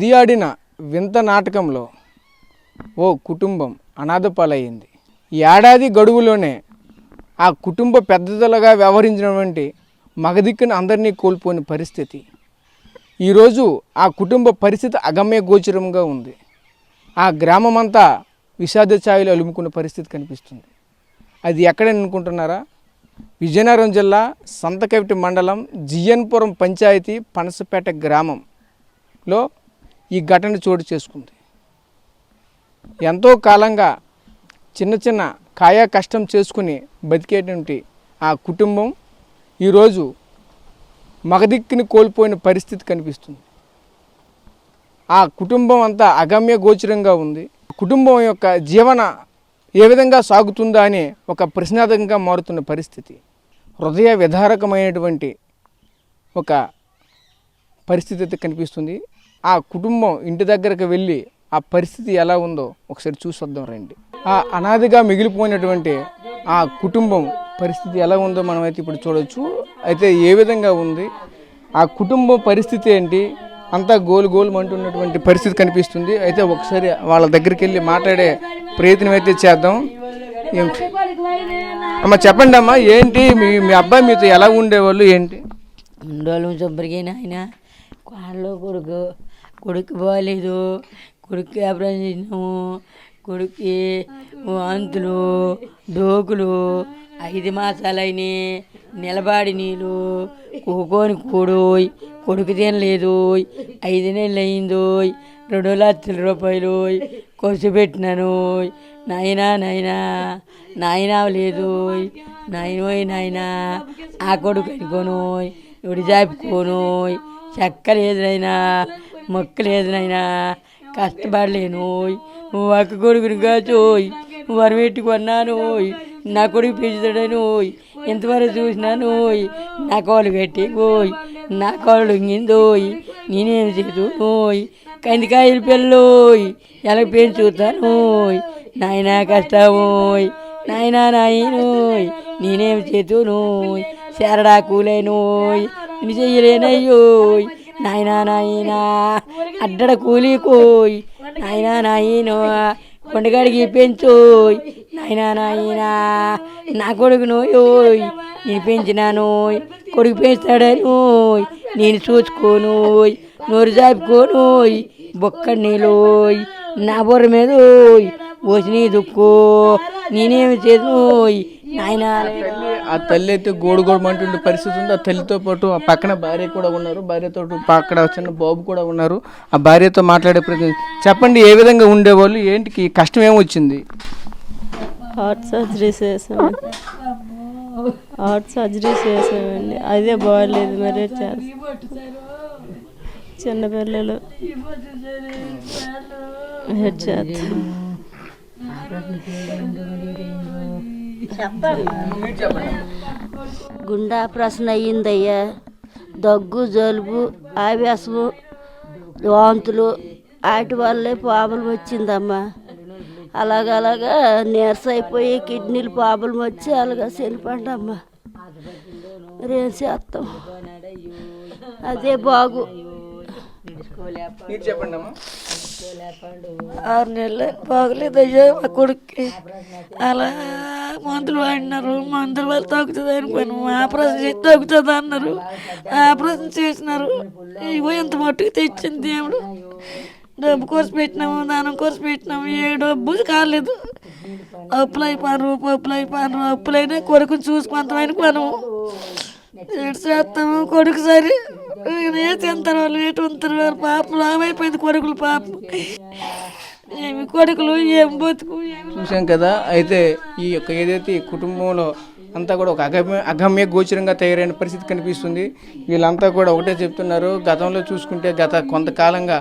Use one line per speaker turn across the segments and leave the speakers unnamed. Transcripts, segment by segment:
ఇది ఆడిన వింత నాటకంలో ఓ కుటుంబం అనాథ పాలయ్యింది. ఏడాది గడువులోనే ఆ కుటుంబ పెద్దలుగా వ్యవహరించినటువంటి మగదిక్కుని అందరినీ కోల్పోయిన పరిస్థితి. ఈరోజు ఆ కుటుంబ పరిస్థితి అగమ్య గోచరంగా ఉంది. ఆ గ్రామం అంతా విషాద ఛాయలు అలుముకున్న పరిస్థితి కనిపిస్తుంది. అది ఎక్కడని అనుకుంటున్నారా? విజయనగరం జిల్లా సంతకవిటి మండలం జిఎన్పురం పంచాయతీ పనసపేట గ్రామంలో ఈ ఘటన చోటు చేసుకుంది. ఎంతో కాలంగా చిన్న చిన్న కాయా కష్టం చేసుకుని బతికేటువంటి ఆ కుటుంబం ఈరోజు మగదిక్కుని కోల్పోయిన పరిస్థితి కనిపిస్తుంది. ఆ కుటుంబం అంతా అగమ్య గోచరంగా ఉంది. కుటుంబం యొక్క జీవన ఏ విధంగా సాగుతుందా అని ఒక ప్రశ్నార్థకంగా మారుతున్న పరిస్థితి. హృదయ విదారకమైనటువంటి ఒక పరిస్థితి అయితే కనిపిస్తుంది. ఆ కుటుంబం ఇంటి దగ్గరకు వెళ్ళి ఆ పరిస్థితి ఎలా ఉందో ఒకసారి చూసొద్దాం రండి. ఆ అనాథగా మిగిలిపోయినటువంటి ఆ కుటుంబం పరిస్థితి ఎలా ఉందో మనమైతే ఇప్పుడు చూడవచ్చు. అయితే ఏ విధంగా ఉంది ఆ కుటుంబం పరిస్థితి ఏంటి, అంతా గోలు అంటున్నటువంటి పరిస్థితి కనిపిస్తుంది. అయితే ఒకసారి వాళ్ళ దగ్గరికి వెళ్ళి మాట్లాడే ప్రయత్నం అయితే చేద్దాం. అమ్మ చెప్పండి అమ్మా, ఏంటి మీ అబ్బాయి మీతో ఎలా ఉండేవాళ్ళు ఏంటి?
ఉండేవాళ్ళు శుభ్రమైన ఆయన కాళ్ళు కొడుకు బాగాలేదు, కొడుకు ఆపరేషన్ చేసినాము, కొడుక్కి వాంతులు డోకులు 5 మాసాలైన నిలబాడి నీళ్ళు కూకొని కూడోయ్, కొడుకు తినలేదు, 5 నెలలు అయిందోయ్, 2 లక్షల రూపాయలు ఖర్చు పెట్టినాను. నాయనా లేదు నాయనా ఆ కొడుకు అనుకోనోయ్, ఉడి జాపుకోనోయ్, చెక్క లేదు నాయనా, మొక్క లేదు నాయనా, కష్టపడలేనోయ్, ఒక్క కొడుకుని కాచోయ్, వరం పెట్టుకున్నానోయ్, నా కొడుకు పెంచుతాడనోయ్, ఎంతవరకు చూసినానోయ్, నా కాళ్ళు పెట్టి గోయ్, నా కాళ్ళు లొంగిందోయ్, నేనేం చేతునోయ్, కందికాయలు పిల్లోయ్ ఎలా పెంచుతానోయ్, నాయనా కష్టమోయ్, నాయనోయ్, నేనేం చేతునోయ్, శరడా కూలేనోయ్, నేను చెయ్యలేనయ్యోయ్, నాయనా అడ్డడ కూలికోయ్, నాయనో కొండగాడికి పెంచోయ్, నాయనా నా కొడుకు నోయోయ్, నేను పెంచినానోయ్, కొడుకు పెంచుతాడనోయ్, నేను చూసుకోనోయ్, నోరు జాపుకోనోయ్, బొక్క నీలోయ్, నా బొర్ర మీదోయ్ పోసి దుక్కో, నేనేమి చేసినోయ్ నాయనా.
ఆ తల్లి అయితే గోడుమంటుండే పరిస్థితి ఉంది. ఆ తల్లితో పాటు ఆ పక్కన భార్య కూడా ఉన్నారు. భార్యతో అక్కడ చిన్న బాబు కూడా ఉన్నారు. ఆ భార్యతో మాట్లాడే ప్రయత్నం చెప్పండి, ఏ విధంగా ఉండేవాళ్ళు, ఏంటికి కష్టం ఏమొచ్చింది?
హార్ట్ సర్జరీ చేసామండి. అదే బాగాలేదు, మరి చిన్నపిల్లలు
గుండె ఆపరేషన్ అయ్యిందయ్యా. దగ్గు, జలుబు, ఆవేశము, వాంతులు వాటి వల్లే ప్రాబ్లం వచ్చిందమ్మా. అలాగా నీరస అయిపోయి కిడ్నీలు ప్రాబ్లం వచ్చి అలాగా చనిపోండమ్మా. మరేం చేస్తాం, అదే బాగు.
6 నెలలు బాగలేదయ్యా మా కొడుక్కి. అలా మందులు వాడినారు, మందుల వల్ల తగ్గుతుంది అనుకోను, ఆపరేషన్ చేసి తగ్గుతుంది అన్నారు, ఆపరేషన్ చేసినారు. ఇగో ఇంత మట్టుకు తెచ్చింది దేవుడు. డబ్బు కోర్సు పెట్టినాము, దానం కోర్సు పెట్టినాము, ఏ డబ్బు కాలేదు. అప్పులు అయిపోయారు, అప్పులైనా కొడుకుని చూసుకుంటామని మనము ఎటు చేస్తాము. కొడుకు సరే ఏ తింటారు వాళ్ళు, ఎటు ఉంటారు వాళ్ళు, పాపం లాభైపోయింది కొడుకులు, పాపం ఏమి కొడుకులు ఏం బతుకు.
చూసాం కదా. అయితే ఈ యొక్క ఏదైతే ఈ కుటుంబంలో అంతా కూడా ఒక అగమ్య గోచరంగా తయారైన పరిస్థితి కనిపిస్తుంది. వీళ్ళంతా కూడా ఒకటే చెప్తున్నారు, గతంలో చూసుకుంటే గత కొంతకాలంగా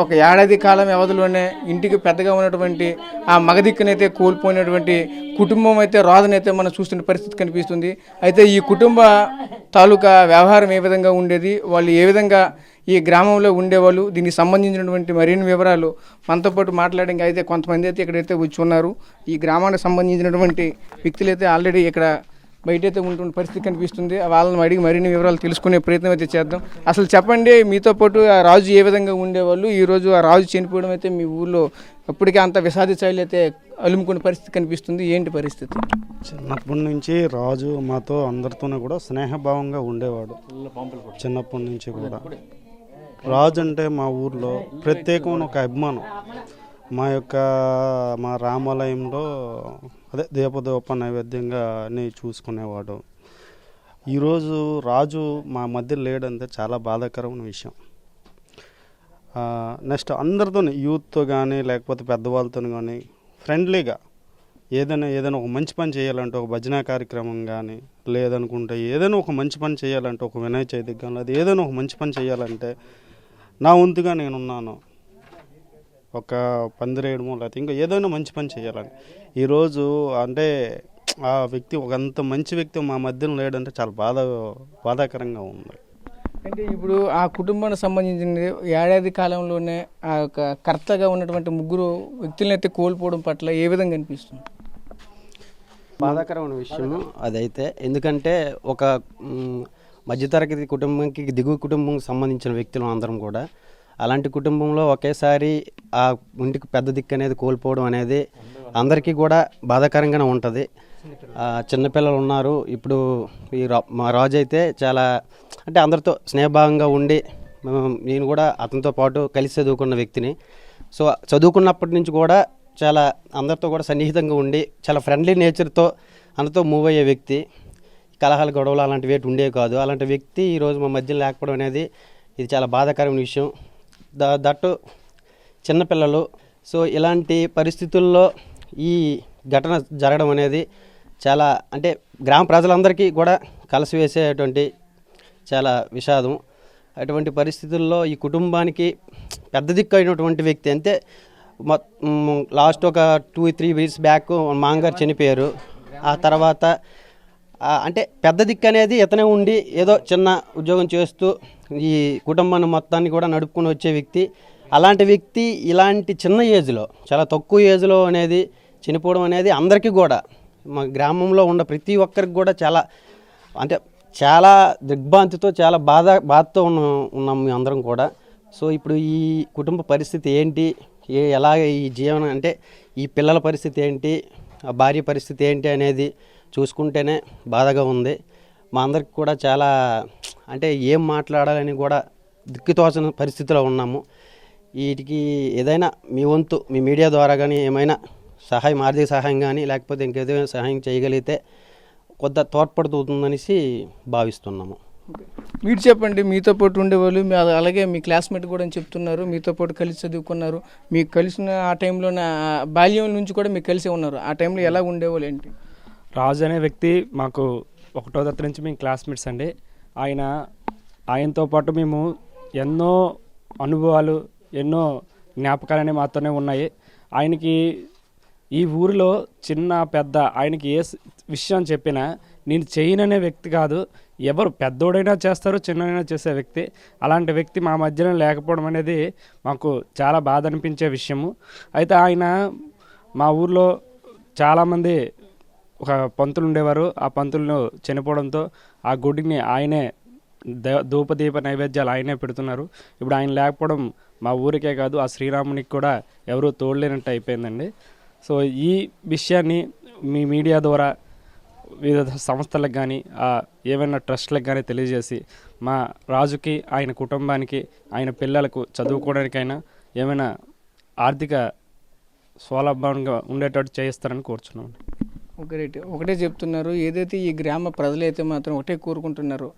ఒక ఏడాది కాలం వ్యవధిలోనే ఇంటికి పెద్దగా ఉన్నటువంటి ఆ మగదిక్కునైతే కోల్పోయినటువంటి కుటుంబం అయితే రోదనైతే మనం చూస్తున్న పరిస్థితి కనిపిస్తుంది. అయితే ఈ కుటుంబ తాలూకా వ్యవహారం ఏ విధంగా ఉండేది, వాళ్ళు ఏ విధంగా ఈ గ్రామంలో ఉండేవాళ్ళు, దీనికి సంబంధించినటువంటి మరిన్ని వివరాలు మనతో పాటు మాట్లాడడానికి అయితే కొంతమంది అయితే ఇక్కడైతే వచ్చి ఉన్నారు. ఈ గ్రామానికి సంబంధించినటువంటి వ్యక్తులు అయితే ఆల్రెడీ ఇక్కడ బయటైతే ఉంటున్న పరిస్థితి కనిపిస్తుంది. వాళ్ళని అడిగి మరిన్ని వివరాలు తెలుసుకునే ప్రయత్నం అయితే చేద్దాం. అసలు చెప్పండి, మీతో పాటు ఆ రాజు ఏ విధంగా ఉండేవాళ్ళు, ఈరోజు ఆ రాజు చనిపోవడం అయితే మీ ఊళ్ళో అప్పటికే అంత విషాద ఛాయలు అయితే అలుముకునే పరిస్థితి కనిపిస్తుంది. ఏంటి పరిస్థితి?
చిన్నప్పటి నుంచి రాజు మాతో అందరితోనే కూడా స్నేహభావంగా ఉండేవాడు. చిన్నప్పటి నుంచి కూడా రాజు అంటే మా ఊర్లో ప్రత్యేకమైన ఒక అభిమానం. మా రామాలయంలో అదే దీపదీప నైవేద్యంగా అన్నీ చూసుకునేవాడు. ఈరోజు రాజు మా మధ్య లేడంటే చాలా బాధాకరమైన విషయం. నెక్స్ట్ అందరితో యూత్తో కానీ లేకపోతే పెద్దవాళ్ళతో కానీ ఫ్రెండ్లీగా ఏదైనా ఒక మంచి పని చేయాలంటే, ఒక భజన కార్యక్రమం కానీ లేదనుకుంటే ఏదైనా ఒక మంచి పని చేయాలంటే, ఒక వినాయక చవితికి కానీ అది ఏదైనా ఒక మంచి పని చేయాలంటే నా వంతుగా నేనున్నాను. ఒక పందిరేయడమో లేకపోతే ఇంకా ఏదైనా మంచి పని చేయాలని. ఈరోజు అంటే ఆ వ్యక్తి ఒక అంత మంచి వ్యక్తి మా మధ్యలో లేడంటే చాలా బాధాకరంగా ఉంది.
అంటే ఇప్పుడు ఆ కుటుంబానికి సంబంధించిన ఏడాది కాలంలోనే ఆ యొక్క కర్తగా ఉన్నటువంటి ముగ్గురు వ్యక్తులను అయితే కోల్పోవడం పట్ల ఏ విధంగా అనిపిస్తుంది?
బాధాకరమైన విషయం అదైతే. ఎందుకంటే ఒక మధ్యతరగతి కుటుంబంకి దిగువ కుటుంబంకి సంబంధించిన వ్యక్తులు అందరం కూడా అలాంటి కుటుంబంలో ఒకేసారి ఆ ఇంటికి పెద్ద దిక్కు అనేది కోల్పోవడం అనేది అందరికీ కూడా బాధాకరంగానే ఉంటుంది. చిన్నపిల్లలు ఉన్నారు. ఇప్పుడు మా రాజు అయితే చాలా అంటే అందరితో స్నేహభావంగా ఉండి, నేను కూడా అతనితో పాటు కలిసి చదువుకున్న వ్యక్తిని. సో చదువుకున్నప్పటి నుంచి కూడా చాలా అందరితో కూడా సన్నిహితంగా ఉండి చాలా ఫ్రెండ్లీ నేచర్తో అందరితో మూవ్ అయ్యే వ్యక్తి. కలహాలు గొడవలు అలాంటివి ఉండేవి కాదు. అలాంటి వ్యక్తి ఈరోజు మా మధ్యలో లేకపోవడం అనేది ఇది చాలా బాధాకరమైన విషయం. దట్టు చిన్నపిల్లలు. సో ఇలాంటి పరిస్థితుల్లో ఈ ఘటన జరగడం అనేది చాలా అంటే గ్రామ ప్రజలందరికీ కూడా కలిసివేసేటువంటి చాలా విషాదం. అటువంటి పరిస్థితుల్లో ఈ కుటుంబానికి పెద్ద దిక్కు అయినటువంటి వ్యక్తి అంతే. లాస్ట్ ఒక 2-3 వీక్స్ బ్యాక్ మాంగారు చనిపోయారు. ఆ తర్వాత అంటే పెద్ద దిక్కు అనేది ఇతనే ఉండి ఏదో చిన్న ఉద్యోగం చేస్తూ ఈ కుటుంబాన్ని మొత్తాన్ని కూడా నడుపుకొని వచ్చే వ్యక్తి. అలాంటి వ్యక్తి ఇలాంటి చిన్న ఏజ్లో, చాలా తక్కువ ఏజ్లో అనేది చనిపోవడం అనేది అందరికీ కూడా మా గ్రామంలో ఉన్న ప్రతి ఒక్కరికి కూడా చాలా అంటే చాలా దిగ్భ్రాంతితో చాలా బాధతో ఉన్నాం మేము అందరం కూడా. సో ఇప్పుడు ఈ కుటుంబ పరిస్థితి ఏంటి, ఎలాగ ఈ జీవనం అంటే ఈ పిల్లల పరిస్థితి ఏంటి, ఆ భార్య పరిస్థితి ఏంటి అనేది చూసుకుంటేనే బాధగా ఉంది. మా అందరికి కూడా చాలా అంటే ఏం మాట్లాడాలని కూడా దిక్కుతోచని పరిస్థితిలో ఉన్నాము. వీటికి ఏదైనా మీ వంతు మీ మీడియా ద్వారా కానీ ఏమైనా సహాయం, ఆర్థిక సహాయం కానీ లేకపోతే ఇంకేదైనా సహాయం చేయగలిగితే కొంత తోడ్పడుతుందనేసి భావిస్తున్నాము.
మీరు చెప్పండి, మీతో పాటు ఉండేవాళ్ళు అలాగే మీ క్లాస్మేట్ కూడా అని చెప్తున్నారు, మీతో పాటు కలిసి చదువుకున్నారు, మీకు కలిసిన ఆ టైంలో బాల్యం నుంచి కూడా మీకు కలిసి ఉన్నారు. ఆ టైంలో ఎలా ఉండేవాళ్ళు ఏంటి?
రాజు అనే వ్యక్తి మాకు 1వ తరగతి నుంచి మేము క్లాస్మేట్స్ అండి. ఆయనతో పాటు మేము ఎన్నో అనుభవాలు, ఎన్నో జ్ఞాపకాలు అనేవి మాతోనే ఉన్నాయి. ఆయనకి ఈ ఊరిలో చిన్న పెద్ద ఆయనకి ఏ విషయం చెప్పినా నేను చేయననే వ్యక్తి కాదు. ఎవరు పెద్దోడైనా చేస్తారు, చిన్నైనా చేసే వ్యక్తి. అలాంటి వ్యక్తి మా మధ్యలో లేకపోవడం అనేది మాకు చాలా బాధ అనిపించే విషయము. అయితే ఆయన మా ఊర్లో చాలామంది ఒక పంతులు ఉండేవారు. ఆ పంతులను చనిపోవడంతో ఆ గుడిని ఆయనే ధూపదీప నైవేద్యాలు ఆయనే పెడుతున్నారు. ఇప్పుడు ఆయన లేకపోవడం మా ఊరికే కాదు, ఆ శ్రీరామునికి కూడా ఎవరూ తోడలేనట్టు అయిపోయిందండి. సో ఈ విషయాన్ని మీ మీడియా ద్వారా వివిధ సంస్థలకు కానీ ఏమైనా ట్రస్ట్లకు కానీ తెలియజేసి మా రాజుకి, ఆయన కుటుంబానికి, ఆయన పిల్లలకు చదువుకోవడానికైనా ఏమైనా ఆర్థిక స్వలభంగా ఉండేటట్టు చేయిస్తారని కోరుచున్నాను.
ఒకటే చెప్తున్నారు, ఏదైతే ఈ గ్రామ ప్రజలైతే మాత్రం ఒకటే కోరుకుంటున్నారు,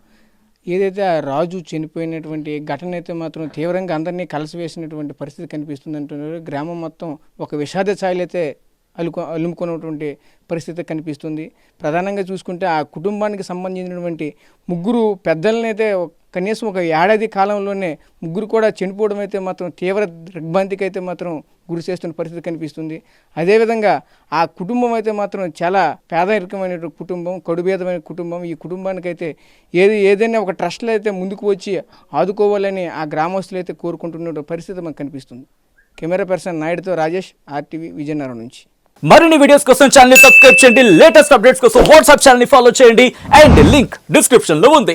ఏదైతే ఆ రాజు చనిపోయినటువంటి ఘటన అయితే మాత్రం తీవ్రంగా అందరినీ కలిసివేసినటువంటి పరిస్థితి కనిపిస్తుంది అంటున్నారు. గ్రామం మొత్తం ఒక విషాద ఛాయలు అయితే అలుముకున్నటువంటి పరిస్థితి కనిపిస్తుంది. ప్రధానంగా చూసుకుంటే ఆ కుటుంబానికి సంబంధించినటువంటి ముగ్గురు పెద్దలనైతే కనీసం ఒక ఏడాది కాలంలోనే ముగ్గురు కూడా చనిపోవడం అయితే మాత్రం తీవ్ర దిగ్భ్రాంతికి అయితే మాత్రం గురి చేస్తున్న పరిస్థితి కనిపిస్తుంది. అదేవిధంగా ఆ కుటుంబం అయితే మాత్రం చాలా పేదరికమైన కుటుంబం, కడుభేదమైన కుటుంబం. ఈ కుటుంబానికైతే ఏదైనా ఒక ట్రస్ట్లో అయితే ముందుకు వచ్చి ఆదుకోవాలని ఆ గ్రామస్తులు అయితే కోరుకుంటున్న పరిస్థితి మనకు కనిపిస్తుంది. కెమెరా పర్సన్ నాయుడుతో రాజేష్, RTV విజయనగరం నుంచి.
మరిన్ని వీడియోస్ కోసం ఛానల్ ని సబ్స్క్రైబ్ చేయండి. లేటెస్ట్ అప్డేట్స్ కోసం వాట్సాప్ ఛానల్ ని ఫాలో చేయండి. అండ్ లింక్ డిస్క్రిప్షన్ లో ఉంది.